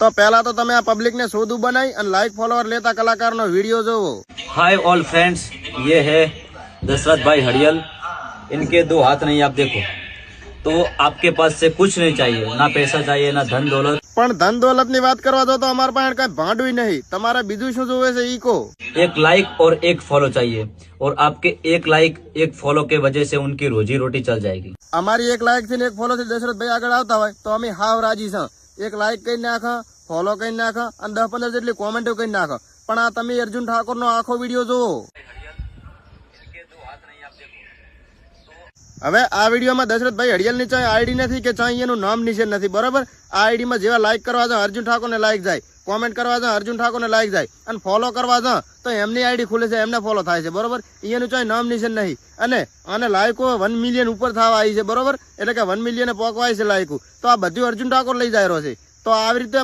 તો પહેલા તો તમે આ પબ્લિક ને શોધું બનાવી અને લાઈક ફોલોઅર લેતા કલાકારનો વિડીયો જોવો। हाय ऑल फ्रेंड्स, ये है दशरथ भाई हड़ियल। इनके दो हाथ नहीं, आप देखो। तो आपके पास से कुछ नहीं चाहिए, ना पैसा चाहिए, ना धन दौलत। પણ ધન દોલત ની વાત કરવા દો તો અમારા પાસે કઈ ભાંડું નહીં। તમારે બીજું શું જોવે છે ઈ કહો। एक लाइक और एक फॉलो चाहिए, और आपके एक लाइक एक फॉलो के वजह से उनकी रोजी रोटी चल जाएगी। અમારી એક લાઈક થી ને એક ફોલો થી દશરથભાઈ આગળ આવતા હોય તો અમે હાવ રાજી છે। એક લાઈક કરી નાખો, ફોલો કરી નાખો અને 10-15 જેટલી કોમેન્ટો કરી નાખો। પણ આ તમે અર્જુન ઠાકોર નો આખો વિડીયો જોવો। હવે આ વિડીયોમાં દશરથભાઈ હડિયલ ની ચાહે આઈડી નથી કે ચાહે એનું નામ નિશાન નથી, બરોબર। આ આઈડી માં જેવા લાઈક કરવા જાય અર્જુન ઠાકોર ને લાઈક જાય, કોમેન્ટ કરવા જાય અર્જુન ઠાકોર ને લાઈક જાય, અને ફોલો કરવા જાય તો એમની આઈડી ખુલે છે, એમને ફોલો થાય છે, બરોબર। એનું ચાહે નામ નિશાન નહીં। અને લાઈકો 1 મિલિયન ઉપર થવા આવી છે, બરોબર। એટલે કે 1 મિલિયન પોકવાય છે લાઈકો। તો આ બધું અર્જુન ઠાકોર લઈ જાય રહ્યો છે। તો આવી રીતે